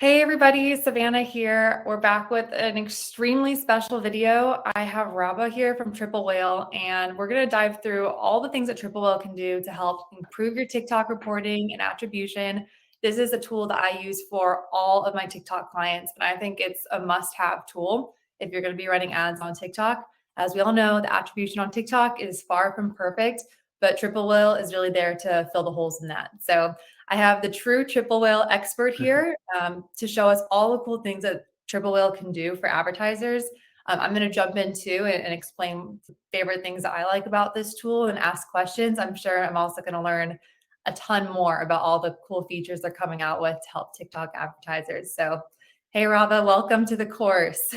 Hey everybody, Savannah here. We're back with an extremely special video. I have Rabba here from TripleWhale, and we're going to dive through all the things that TripleWhale can do to help improve your TikTok reporting and attribution. This is a tool that I use for all of my TikTok clients, and I think it's a must-have tool if you're going to be running ads on TikTok. As we all know, the attribution on TikTok is far from perfect, but TripleWhale is really there to fill the holes in that. So I have the true TripleWhale expert here to show us all the cool things that TripleWhale can do for advertisers. I'm going to jump in too and explain favorite things that I like about this tool and ask questions. I'm sure I'm also going to learn a ton more about all the cool features they're coming out with to help TikTok advertisers. So, hey, Rava, welcome to the course.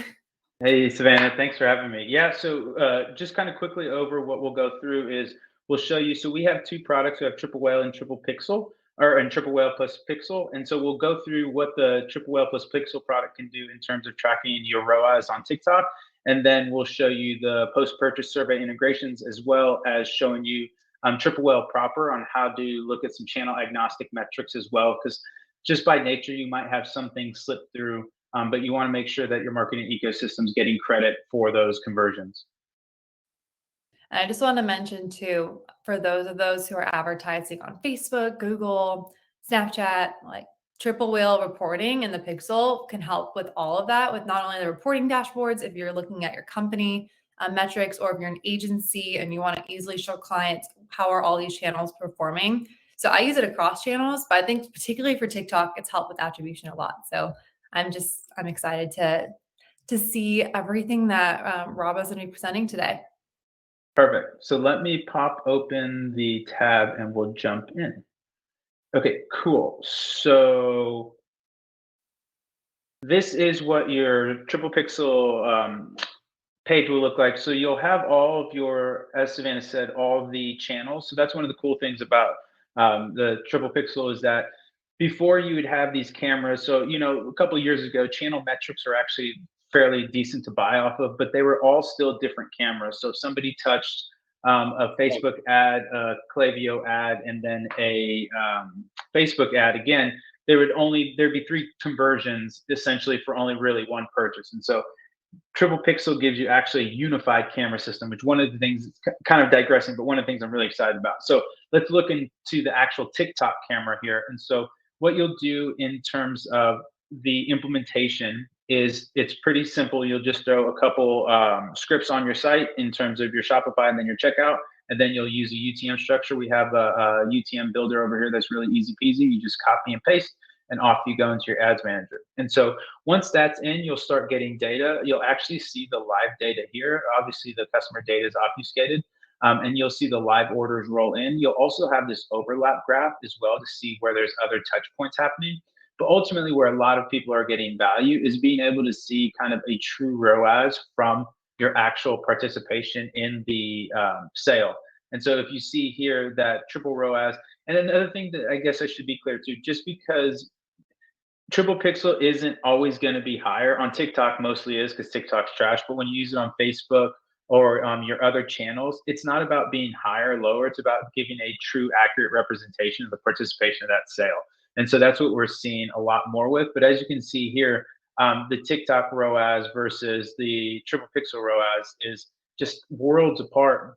Hey, Savannah, thanks for having me. Yeah, so just kind of quickly over what we'll go through is we'll show you. So we have two products. We have Triple Whale and Triple Pixel, and Triple Whale plus Pixel. And so we'll go through what the Triple Whale plus Pixel product can do in terms of tracking your ROAS on TikTok. And then we'll show you the post-purchase survey integrations, as well as showing you Triple Whale proper on how to look at some channel agnostic metrics as well. Because just by nature, you might have some things slip through, but you want to make sure that your marketing ecosystem is getting credit for those conversions. And I just want to mention too, for those who are advertising on Facebook, Google, Snapchat, like TripleWhale reporting and the Pixel can help with all of that, with not only the reporting dashboards, if you're looking at your company metrics, or if you're an agency and you want to easily show clients how are all these channels performing. So I use it across channels, but I think particularly for TikTok, it's helped with attribution a lot. So I'm excited to see everything that Rob is going to be presenting today. Perfect. So let me pop open the tab and we'll jump in. Okay, cool. So this is what your triple pixel page will look like. So you'll have all of your, as Savannah said, all of the channels. So that's one of the cool things about the triple pixel is that before you would have these cameras. So, a couple of years ago, channel metrics are actually fairly decent to buy off of, but they were all still different cameras. So if somebody touched a Facebook ad, a Klaviyo ad, and then a Facebook ad again, there'd be three conversions essentially for only really one purchase. And so triple pixel gives you actually a unified camera system, which one of the things, kind of digressing, but one of the things I'm really excited about. So let's look into the actual TikTok camera here. And so what you'll do in terms of the implementation is it's pretty simple. You'll just throw a couple scripts on your site in terms of your Shopify and then your checkout, and then you'll use a UTM structure. We have a UTM builder over here that's really easy peasy. You just copy and paste, and off you go into your ads manager. And so once that's in, you'll start getting data. You'll actually see the live data here. Obviously, the customer data is obfuscated, and you'll see the live orders roll in. You'll also have this overlap graph as well to see where there's other touch points happening. But ultimately, where a lot of people are getting value is being able to see kind of a true ROAS from your actual participation in the sale. And so if you see here that triple ROAS, and another thing that I guess I should be clear too, just because triple pixel isn't always going to be higher on TikTok, mostly is because TikTok's trash. But when you use it on Facebook or your other channels, it's not about being higher or lower. It's about giving a true, accurate representation of the participation of that sale. And so that's what we're seeing a lot more with. But as you can see here, the TikTok ROAS versus the triple pixel ROAS is just worlds apart.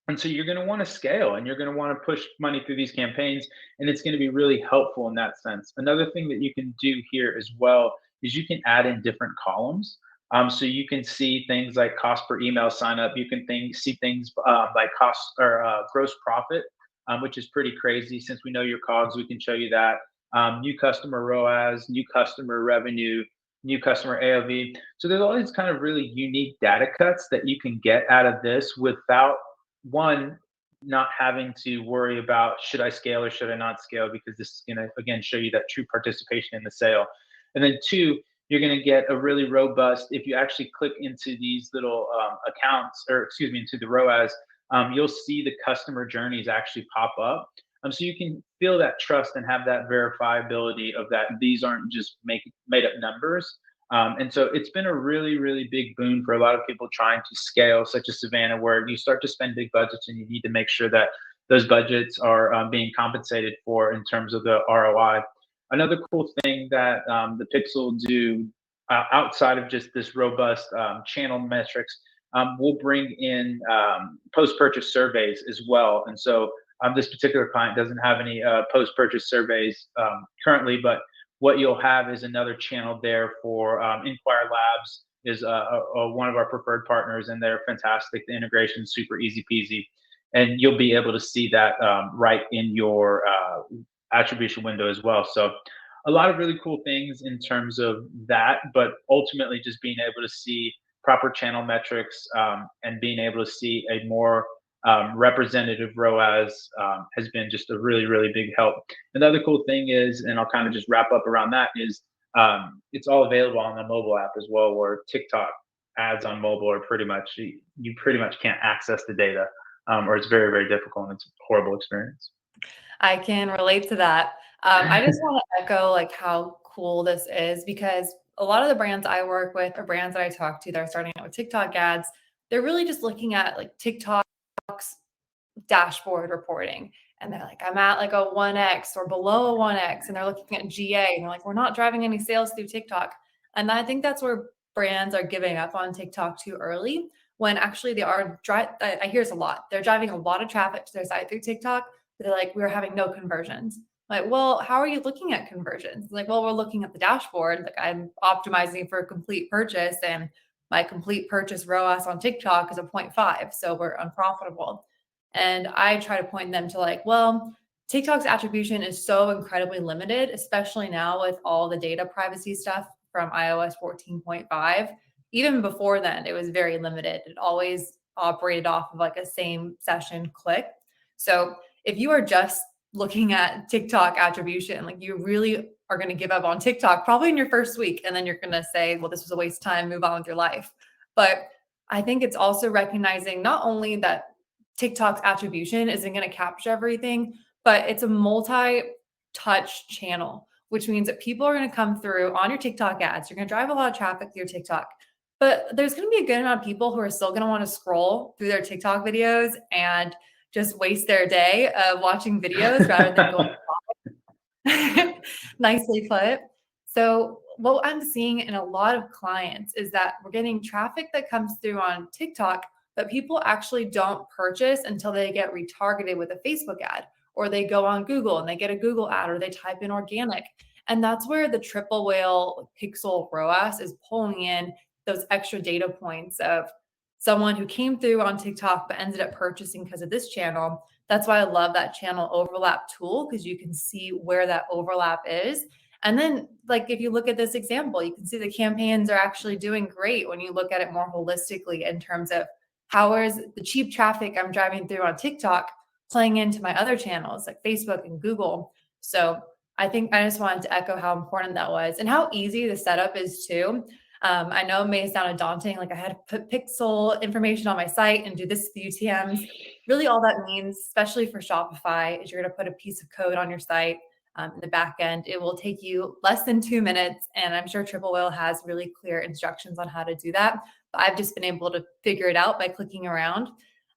And so you're going to want to scale and you're going to want to push money through these campaigns. And it's going to be really helpful in that sense. Another thing that you can do here as well is you can add in different columns. So you can see things like cost per email sign up. You can see things like cost or gross profit, which is pretty crazy. Since we know your COGS, we can show you that. New customer ROAS, new customer revenue, new customer AOV. So there's all these kind of really unique data cuts that you can get out of this without not having to worry about should I scale or should I not scale, because this is going to again show you that true participation in the sale. And then two, you're going to get a really robust, if you actually click into these little accounts, or excuse me, into the ROAS, you'll see the customer journeys actually pop up. So you can feel that trust and have that verifiability of that these aren't just made up numbers. And so it's been a really, really big boon for a lot of people trying to scale, such as Savannah, where you start to spend big budgets and you need to make sure that those budgets are being compensated for in terms of the ROI. Another cool thing that the Pixel do outside of just this robust channel metrics, we'll bring in post-purchase surveys as well. And so this particular client doesn't have any post-purchase surveys currently, but what you'll have is another channel there for Inquire Labs is one of our preferred partners, and they're fantastic. The integration is super easy peasy, and you'll be able to see that right in your attribution window as well. So a lot of really cool things in terms of that, but ultimately just being able to see proper channel metrics and being able to see a more representative ROAS has been just a really, really big help. Another cool thing is, and I'll kind of just wrap up around that, is it's all available on the mobile app as well, where TikTok ads on mobile are pretty much, you pretty much can't access the data, or it's very, very difficult, and it's a horrible experience. I can relate to that. I just want to echo like how cool this is, because a lot of the brands I work with or brands that I talk to that are starting out with TikTok ads, they're really just looking at like TikTok's dashboard reporting. And they're like, I'm at like a 1x or below a 1x. And they're looking at GA and they're like, we're not driving any sales through TikTok. And I think that's where brands are giving up on TikTok too early, when actually they are I hear this a lot. They're driving a lot of traffic to their site through TikTok. But they're like, we're having no conversions. Like, well, how are you looking at conversions? Like, well, we're looking at the dashboard. Like, I'm optimizing for a complete purchase, and my complete purchase ROAS on TikTok is a 0.5. So we're unprofitable. And I try to point them to like, well, TikTok's attribution is so incredibly limited, especially now with all the data privacy stuff from iOS 14.5. Even before then, it was very limited. It always operated off of like a same session click. So if you are just looking at TikTok attribution, like you really are going to give up on TikTok probably in your first week. And then you're going to say, well, this was a waste of time, move on with your life. But I think it's also recognizing not only that TikTok's attribution isn't going to capture everything, but it's a multi-touch channel, which means that people are going to come through on your TikTok ads. You're going to drive a lot of traffic through your TikTok, but there's going to be a good amount of people who are still going to want to scroll through their TikTok videos and just waste their day watching videos rather than going. Nicely put. So what I'm seeing in a lot of clients is that we're getting traffic that comes through on TikTok, but people actually don't purchase until they get retargeted with a Facebook ad, or they go on Google and they get a Google ad, or they type in organic. And that's where the TripleWhale Pixel ROAS is pulling in those extra data points of someone who came through on TikTok but ended up purchasing because of this channel. That's why I love that channel overlap tool, because you can see where that overlap is. And then like, if you look at this example, you can see the campaigns are actually doing great when you look at it more holistically in terms of how is the cheap traffic I'm driving through on TikTok playing into my other channels like Facebook and Google. So I think I just wanted to echo how important that was and how easy the setup is too. I know it may sound daunting, like I had to put pixel information on my site and do this with the UTMs. Really all that means, especially for Shopify, is you're going to put a piece of code on your site in the back end. It will take you less than 2 minutes. And I'm sure TripleWhale has really clear instructions on how to do that. But I've just been able to figure it out by clicking around.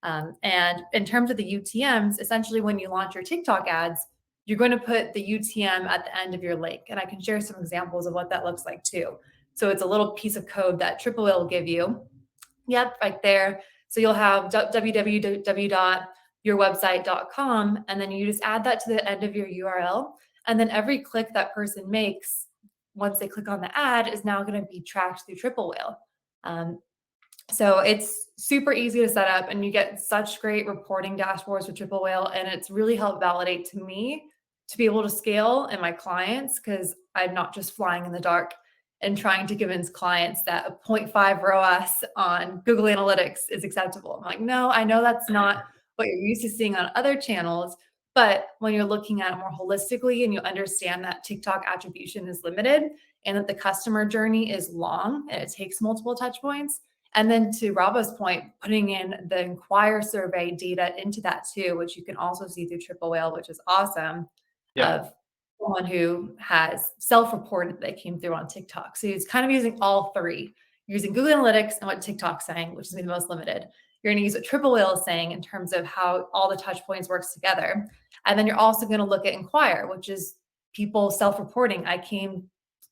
And in terms of the UTMs, essentially when you launch your TikTok ads, you're going to put the UTM at the end of your link. And I can share some examples of what that looks like too. So it's a little piece of code that TripleWhale will give you. Yep, right there. So you'll have www.yourwebsite.com, and then you just add that to the end of your URL. And then every click that person makes, once they click on the ad, is now going to be tracked through TripleWhale. So it's super easy to set up, and you get such great reporting dashboards with TripleWhale, and it's really helped validate to me to be able to scale and my clients, because I'm not just flying in the dark and trying to convince clients that a 0.5 ROAS on Google Analytics is acceptable. I'm like, no, I know that's not what you're used to seeing on other channels. But when you're looking at it more holistically and you understand that TikTok attribution is limited and that the customer journey is long and it takes multiple touch points. And then to Raba's point, putting in the Inquire survey data into that too, which you can also see through TripleWhale, which is awesome, of someone who has self-reported that they came through on TikTok. So he's kind of using all three. You're using Google Analytics and what TikTok's saying, which is the most limited. You're going to use what TripleWhale is saying in terms of how all the touch points works together. And then you're also going to look at Inquire, which is people self-reporting, I came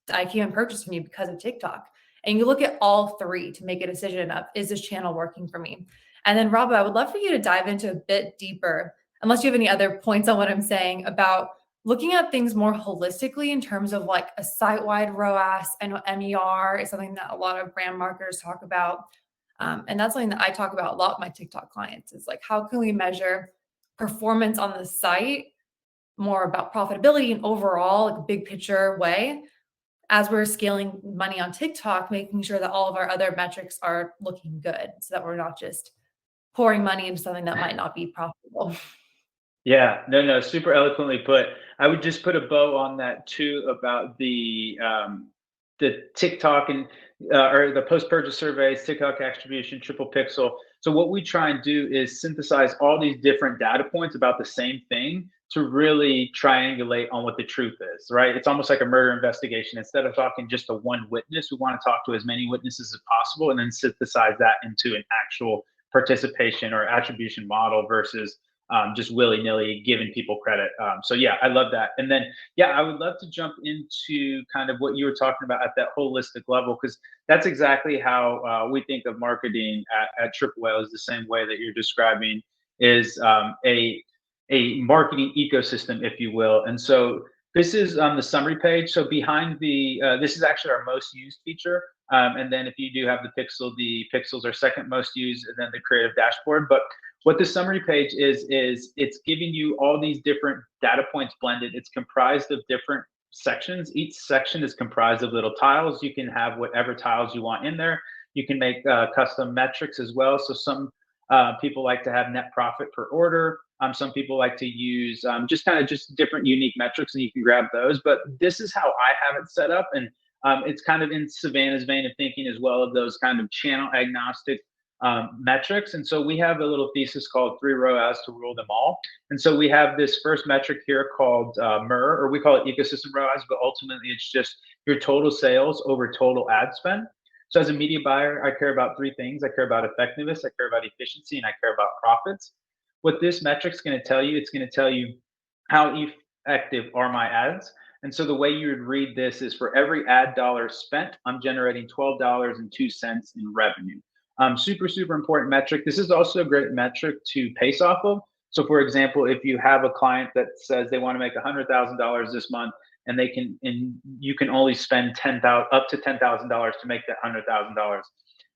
and purchased from you because of TikTok. And you look at all three to make a decision of, is this channel working for me? And then Robba, I would love for you to dive into a bit deeper, unless you have any other points on what I'm saying, about looking at things more holistically in terms of like a site-wide ROAS. I know MER is something that a lot of brand marketers talk about. And that's something that I talk about a lot with my TikTok clients, is like, how can we measure performance on the site more about profitability and overall, like a big picture way, as we're scaling money on TikTok, making sure that all of our other metrics are looking good so that we're not just pouring money into something that might not be profitable. Yeah, no, super eloquently put. I would just put a bow on that too about the TikTok and or the post-purchase surveys, TikTok attribution, triple pixel. So what we try and do is synthesize all these different data points about the same thing to really triangulate on what the truth is, right? It's almost like a murder investigation. Instead of talking just to one witness, we want to talk to as many witnesses as possible and then synthesize that into an actual participation or attribution model versus just willy-nilly giving people credit. So yeah, I love that. And then, yeah, I would love to jump into kind of what you were talking about at that holistic level, because that's exactly how we think of marketing at TripleWhale, is the same way that you're describing, is a marketing ecosystem, if you will. And so this is the summary page. So behind this is actually our most used feature. And then if you do have the pixels are second most used, and then the creative dashboard. But what the summary page is it's giving you all these different data points blended. It's comprised of different sections. Each section is comprised of little tiles. You can have whatever tiles you want in there. You can make custom metrics as well. So some people like to have net profit per order. Some people like to use just different unique metrics, and you can grab those. But this is how I have it set up, and it's kind of in Savannah's vein of thinking as well, of those kind of channel agnostic metrics. And so we have a little thesis called 3 ROAS to rule them all. And so we have this first metric here called MER, or we call it ecosystem ROAS, but ultimately it's just your total sales over total ad spend. So as a media buyer, I care about 3 things. I care about effectiveness, I care about efficiency, and I care about profits. What this metric's going to tell you, it's going to tell you how effective are my ads. And so the way you would read this is, for every ad dollar spent, I'm generating $12.02 in revenue. Super, super important metric. This is also a great metric to pace off of. So for example, if you have a client that says they want to make $100,000 this month, and you can only spend up to $10,000 to make that $100,000.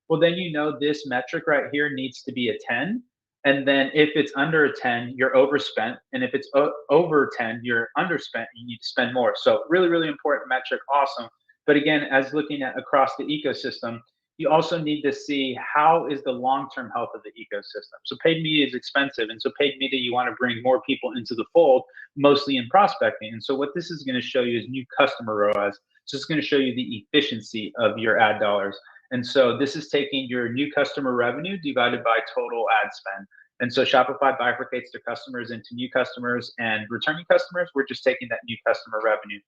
Well, then you know this metric right here needs to be a 10. And then if it's under a 10, you're overspent. And if it's over 10, you're underspent. You need to spend more. So really, really important metric. Awesome. But again, as looking at across the ecosystem, you also need to see how is the long-term health of the ecosystem. So paid media is expensive. And so paid media, you want to bring more people into the fold, mostly in prospecting. And so what this is going to show you is new customer ROAS. So it's going to show you the efficiency of your ad dollars. And so this is taking your new customer revenue divided by total ad spend. And so Shopify bifurcates their customers into new customers and returning customers. We're just taking that new customer revenue.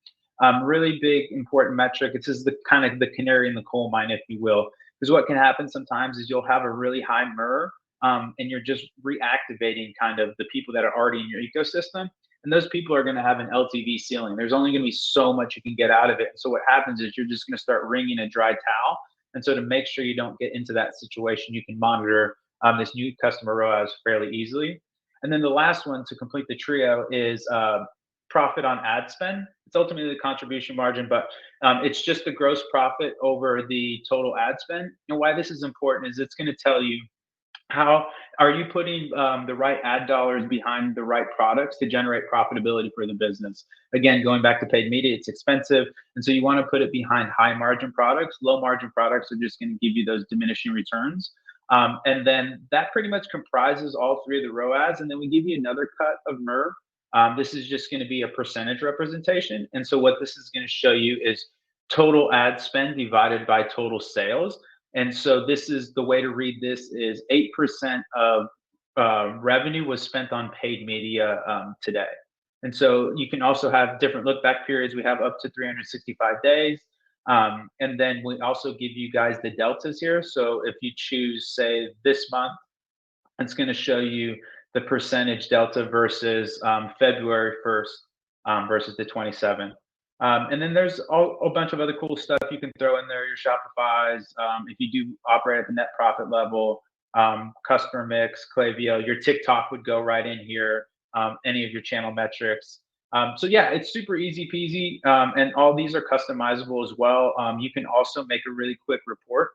Really big, important metric. This is the kind of the canary in the coal mine, if you will. Because what can happen sometimes is you'll have a really high MER, and you're just reactivating kind of the people that are already in your ecosystem. And those people are going to have an LTV ceiling. There's only going to be so much you can get out of it. So what happens is you're just going to start wringing a dry towel. And so to make sure you don't get into that situation, you can monitor this new customer ROAS fairly easily. And then the last one to complete the trio is profit on ad spend. It's ultimately the contribution margin, but it's just the gross profit over the total ad spend. And why this is important is it's going to tell you, how are you putting the right ad dollars behind the right products to generate profitability for the business? Again, going back to paid media, it's expensive. And so you want to put it behind high margin products. Low margin products are just going to give you those diminishing returns. And then that pretty much comprises all 3 of the ROAS. And then we give you another cut of MER. This is just going to be a percentage representation. And so what this is going to show you is total ad spend divided by total sales. And so this is the way to read this is 8% of revenue was spent on paid media today. And so you can also have different look back periods. We have up to 365 days. And then we also give you guys the deltas here. So if you choose, say, this month, it's going to show you the percentage delta versus February 1st. versus the 27. And then there's a bunch of other cool stuff you can throw in there. Your Shopify's, if you do operate at the net profit level, customer mix, Klaviyo, your TikTok would go right in here. Any of your channel metrics. So yeah, it's super easy peasy, and all these are customizable as well. You can also make a really quick report.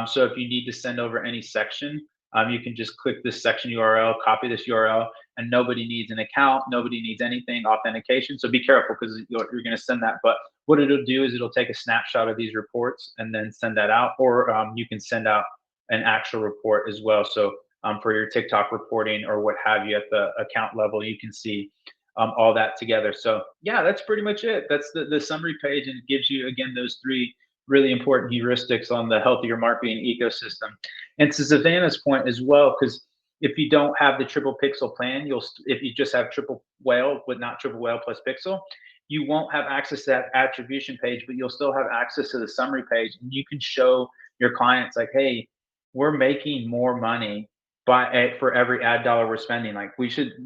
So if you need to send over any section, you can just click this section URL, copy this URL, and nobody needs an account, nobody needs anything, authentication. So be careful because you're going to send that. But what it'll do is it'll take a snapshot of these reports and then send that out, or you can send out an actual report as well. So for your TikTok reporting or what have you at the account level, you can see all that together. So yeah, that's pretty much it. That's the summary page, and it gives you, again, those three really important heuristics on the healthier marketing ecosystem. And to Savannah's point as well, because if you don't have the triple pixel plan, if you just have TripleWhale but not TripleWhale plus pixel, you won't have access to that attribution page, but you'll still have access to the summary page, and you can show your clients like, hey, we're making more money for every ad dollar we're spending. Like,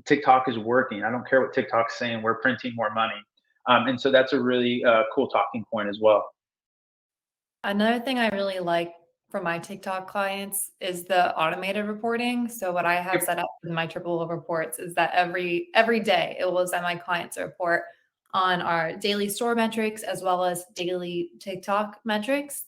TikTok is working. I don't care what TikTok's saying, we're printing more money. And so that's a really cool talking point as well. Another thing I really like for my TikTok clients is the automated reporting. So what I have set up in my TripleWhale reports is that every day it will send my clients a report on our daily store metrics as well as daily TikTok metrics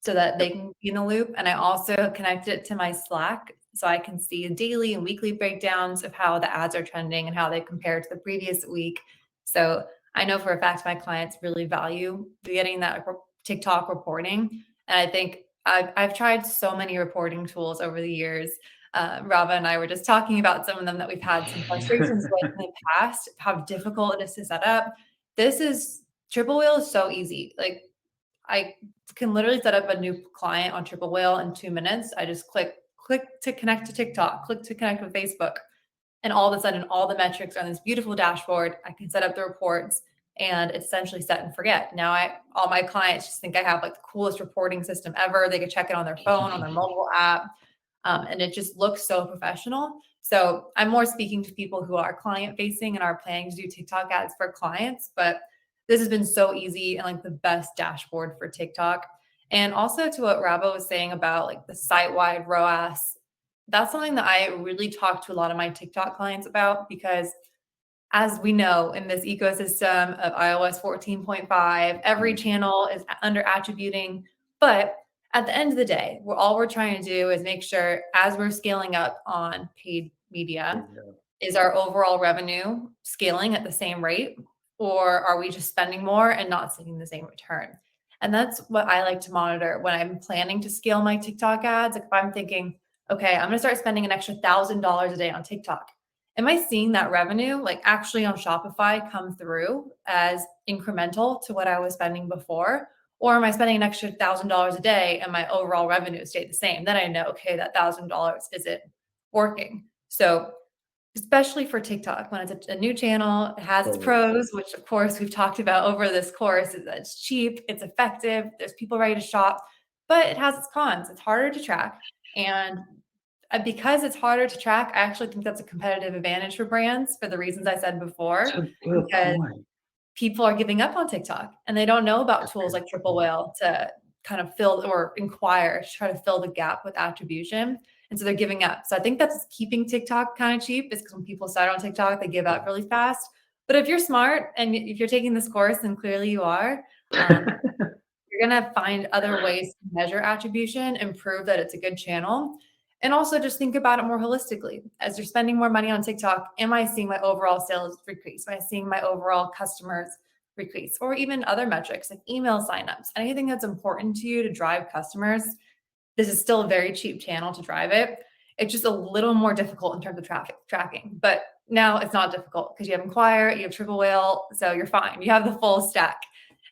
so that they can be in the loop. And I also connect it to my Slack so I can see daily and weekly breakdowns of how the ads are trending and how they compare to the previous week. So I know for a fact my clients really value getting that TikTok reporting. And I think I've tried so many reporting tools over the years. Rava and I were just talking about some of them that we've had some frustrations with in the past, how difficult it is to set up. TripleWhale is so easy. Like, I can literally set up a new client on TripleWhale in 2 minutes. I just click to connect to TikTok, click to connect with Facebook. And all of a sudden, all the metrics are on this beautiful dashboard. I can set up the reports, and it's essentially set and forget. Now all my clients just think I have like the coolest reporting system ever. They can check it on their phone, on their mobile app, and it just looks so professional. So I'm more speaking to people who are client facing and are planning to do TikTok ads for clients, but this has been so easy and like the best dashboard for TikTok. And also to what Rabo was saying about like the site-wide ROAS, that's something that I really talk to a lot of my TikTok clients about, because as we know, in this ecosystem of iOS 14.5, every channel is under attributing. But at the end of the day, all we're trying to do is make sure, as we're scaling up on paid media, is our overall revenue scaling at the same rate, or are we just spending more and not seeing the same return? And that's what I like to monitor when I'm planning to scale my TikTok ads. Like, if I'm thinking, okay, I'm going to start spending an extra $1,000 a day on TikTok, am I seeing that revenue like actually on Shopify come through as incremental to what I was spending before? Or am I spending an extra $1,000 a day and my overall revenue stayed the same? Then I know, okay, that $1,000 isn't working. So especially for TikTok, when it's a new channel, it has its pros, which of course we've talked about over this course, is that it's cheap, it's effective, there's people ready to shop, but it has its cons. It's harder to track. And because it's harder to track, I actually think that's a competitive advantage for brands for the reasons I said before. Because people are giving up on TikTok and they don't know about tools like TripleWhale to kind of fill or inquire, to try to fill the gap with attribution. And so they're giving up. So I think that's keeping TikTok kind of cheap, is because when people start on TikTok, they give up really fast. But if you're smart and if you're taking this course, and clearly you are, you're going to find other ways to measure attribution and prove that it's a good channel. And also just think about it more holistically. As you're spending more money on TikTok, am I seeing my overall sales decrease? Am I seeing my overall customers decrease? Or even other metrics like email signups, anything that's important to you to drive customers. This is still a very cheap channel to drive it. It's just a little more difficult in terms of traffic tracking. But now it's not difficult because you have Inquire, you have TripleWhale, so you're fine. You have the full stack.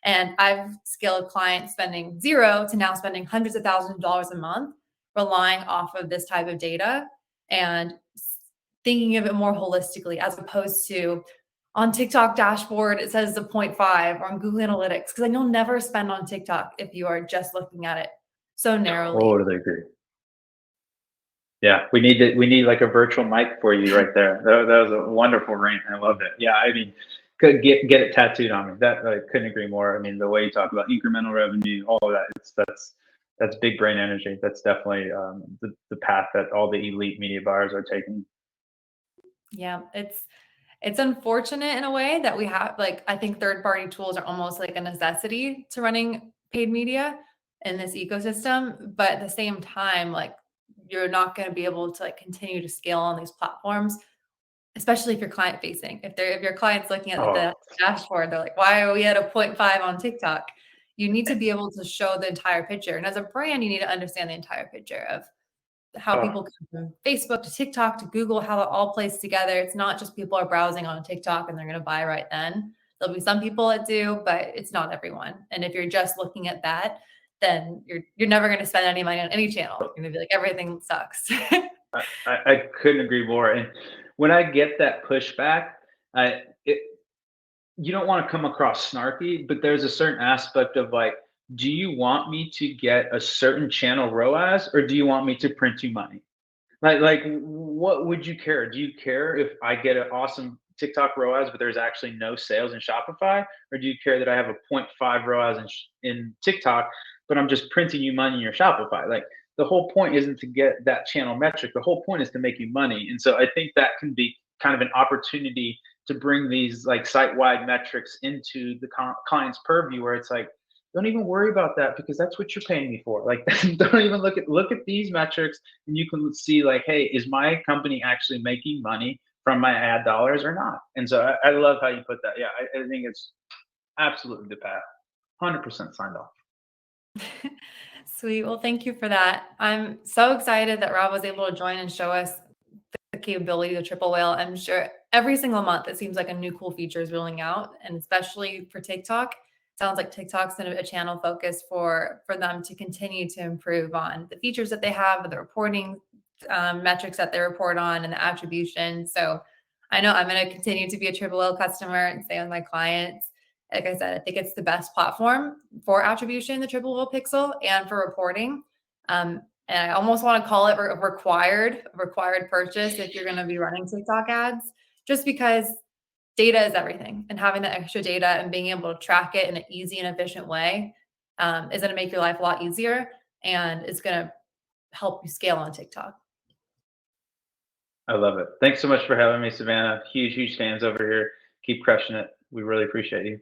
And I've scaled clients spending zero to now spending hundreds of thousands of dollars a month, relying off of this type of data and thinking of it more holistically, as opposed to on TikTok dashboard, it says the 0.5, or on Google Analytics, because you'll never spend on TikTok if you are just looking at it so narrowly. Totally agree. Yeah, we need like a virtual mic for you right there. That was a wonderful rant. I love it. Yeah, I mean, get it tattooed on me. That I couldn't agree more. I mean, the way you talk about incremental revenue, all of that, that's big brain energy. That's definitely the path that all the elite media buyers are taking. Yeah, it's unfortunate in a way that we have, like, I think third-party tools are almost like a necessity to running paid media in this ecosystem, but at the same time, like, you're not going to be able to like continue to scale on these platforms, especially if you're client facing. If your client's looking at Oh, the dashboard, they're like, why are we at a 0.5 on TikTok? You need to be able to show the entire picture. And as a brand, you need to understand the entire picture of how oh, people come from Facebook to TikTok to Google, how it all plays together. It's not just people are browsing on TikTok and they're going to buy right then. There'll be some people that do, but it's not everyone. And if you're just looking at that, then you're never going to spend any money on any channel. You're going to be like, everything sucks. I couldn't agree more. And when I get that pushback, it, you don't want to come across snarky, but there's a certain aspect of like, do you want me to get a certain channel ROAS or do you want me to print you money? Like, what would you care? Do you care if I get an awesome TikTok ROAS, but there's actually no sales in Shopify, or do you care that I have a zero point 0.5 ROAS in TikTok, but I'm just printing you money in your Shopify? Like, the whole point isn't to get that channel metric. The whole point is to make you money. And so I think that can be kind of an opportunity to bring these like site-wide metrics into the client's purview, where it's like, don't even worry about that because that's what you're paying me for. Like, don't even look at these metrics, and you can see like, hey, is my company actually making money from my ad dollars or not? And so I love how you put that. Yeah, I think it's absolutely the path. 100% signed off. Sweet. Well, thank you for that. I'm so excited that Rob was able to join and show us the capability of TripleWhale. I'm sure every single month it seems like a new cool feature is rolling out, and especially for TikTok. Sounds like TikTok's a channel focus for them to continue to improve on the features that they have, the reporting metrics that they report on, and the attribution. So I know I'm going to continue to be a TripleWhale customer and stay with my clients. Like I said, I think it's the best platform for attribution, the TripleWhale Pixel, and for reporting. And I almost want to call it a required purchase if you're going to be running TikTok ads, just because data is everything, and having that extra data and being able to track it in an easy and efficient way is going to make your life a lot easier, and it's going to help you scale on TikTok. I love it. Thanks so much for having me, Savannah. Huge fans over here. Keep crushing it. We really appreciate you.